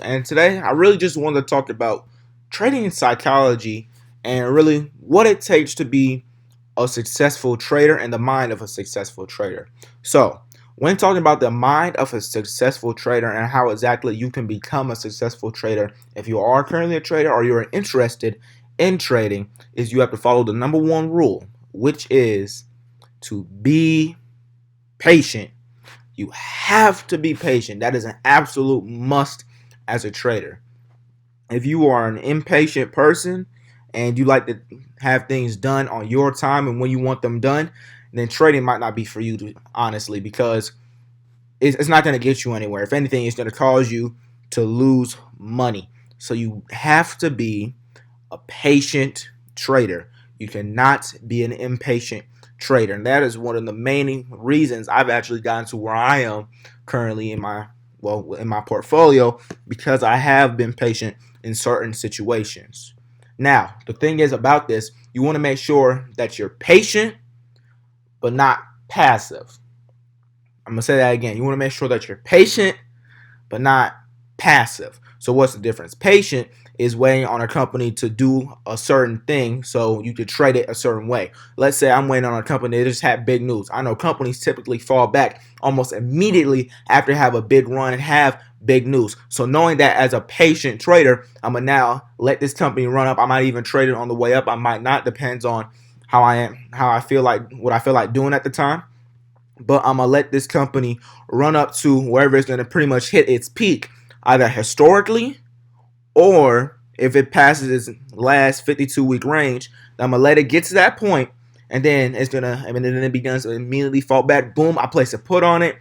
And today I really just wanted to talk about trading psychology and really what it takes to be a successful trader and the mind of a successful trader. So, when talking about the mind of a successful trader and how exactly you can become a successful trader, if you are currently a trader or you're interested in trading, is you have to follow the number one rule, which is to be patient. You have to be patient. That is an absolute must as a trader. If you are an impatient person and you like to have things done on your time and when you want them done, then trading might not be for you, honestly, because it's not going to get you anywhere. If anything, it's going to cause you to lose money. So you have to be a patient trader. You cannot be an impatient trader. And that is one of the main reasons I've actually gotten to where I am currently in my portfolio, because I have been patient in certain situations. Now, the thing is about this, you want to make sure that you're patient but not passive. I'm going to say that again. You want to make sure that you're patient but not passive. So what's the difference? Patient is waiting on a company to do a certain thing so you could trade it a certain way. Let's say I'm waiting on a company that just had big news. I know companies typically fall back almost immediately after have a big run and have big news. So knowing that as a patient trader, I'm gonna now let this company run up. I might even trade it on the way up. I might not. Depends on how I feel like, what I feel like doing at the time. But I'm gonna let this company run up to wherever it's gonna pretty much hit its peak, either historically or if it passes its last 52-week range. I'm gonna let it get to that point, and then then it begins to immediately fall back. Boom! I place a put on it.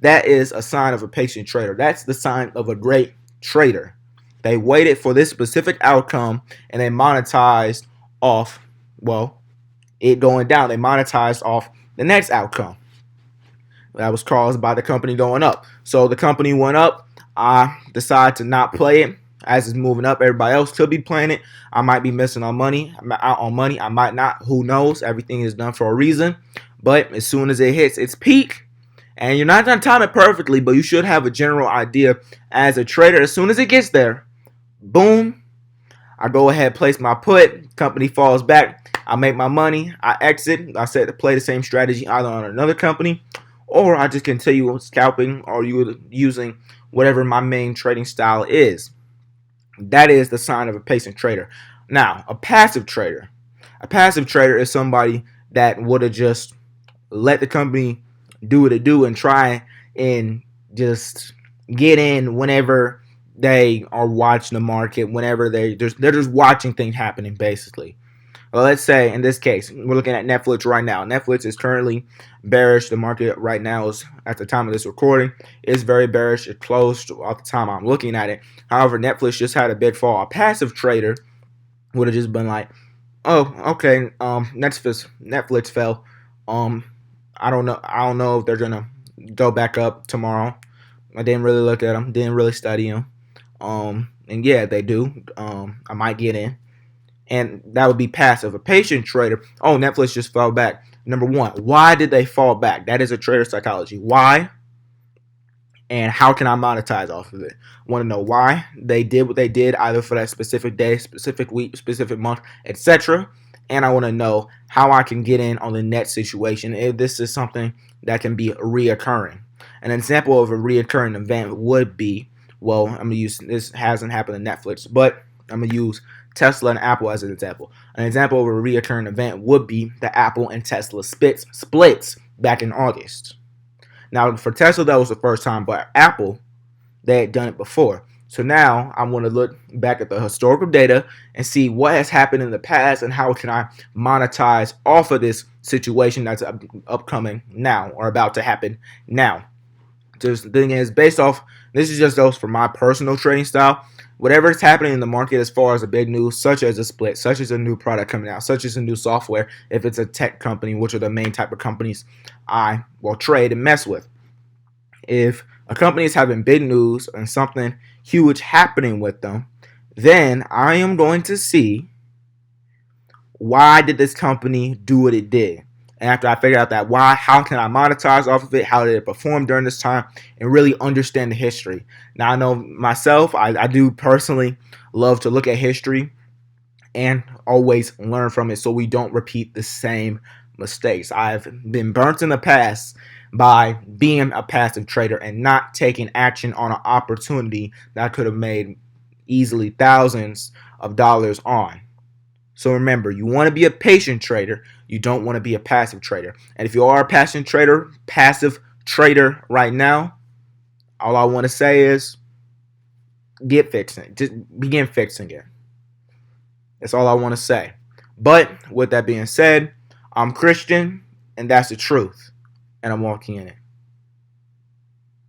That is a sign of a patient trader. That's the sign of a great trader. They waited for this specific outcome and they monetized off, well, it going down. They monetized off the next outcome that was caused by the company going up. So the company went up. I decided to not play it. As it's moving up, everybody else could be playing it. I might be missing on money. I'm out on money. I might not. Who knows? Everything is done for a reason. But as soon as it hits its peak, and you're not going to time it perfectly, but you should have a general idea as a trader. As soon as it gets there, boom, I go ahead, place my put. Company falls back. I make my money. I exit. I set to play the same strategy either on another company, or I just continue scalping or using whatever my main trading style is. That is the sign of a patient trader. Now, a passive trader. A passive trader is somebody that would have just let the company do what it do and try and just get in whenever they are watching the market, whenever they're just watching things happening, basically. Well, let's say in this case, we're looking at Netflix right now. Netflix is currently bearish. The market right now is, at the time of this recording, is very bearish. It closed at the time I'm looking at it. However, Netflix just had a big fall. A passive trader would have just been like, "Oh, okay, Netflix fell. Um, I don't know. I don't know if they're gonna go back up tomorrow. I didn't really look at them. Didn't really study them. And yeah, they do. I might get in." And that would be passive. A patient trader, oh, Netflix just fell back. Number one, why did they fall back? That is a trader psychology. Why? And how can I monetize off of it? Want to know why they did what they did, either for that specific day, specific week, specific month, etc. And I want to know how I can get in on the next situation if this is something that can be reoccurring. An example of a reoccurring event would be, well, I'm gonna use, this hasn't happened in Netflix, but I'm gonna use Tesla and Apple as an example. An example of a reoccurring event would be the Apple and Tesla splits back in August. Now, for Tesla, that was the first time, but Apple, they had done it before. So now I want to look back at the historical data and see what has happened in the past and how can I monetize off of this situation that's upcoming now or about to happen now. Just the thing is, based off, this is just those for my personal trading style. Whatever is happening in the market as far as a big news, such as a split, such as a new product coming out, such as a new software, if it's a tech company, which are the main type of companies I will trade and mess with. If a company is having big news and something huge happening with them, then I am going to see, why did this company do what it did? And after I figured out that why, how can I monetize off of it? How did it perform during this time? And really understand the history. Now, I know myself, I do personally love to look at history and always learn from it so we don't repeat the same mistakes. I've been burnt in the past by being a passive trader and not taking action on an opportunity that I could have made easily thousands of dollars on. So remember, you want to be a patient trader. You don't want to be a passive trader. And if you are a passive trader right now, all I want to say is get fixing. Just begin fixing it. That's all I want to say. But with that being said, I'm Christian, and that's the truth. And I'm walking in it.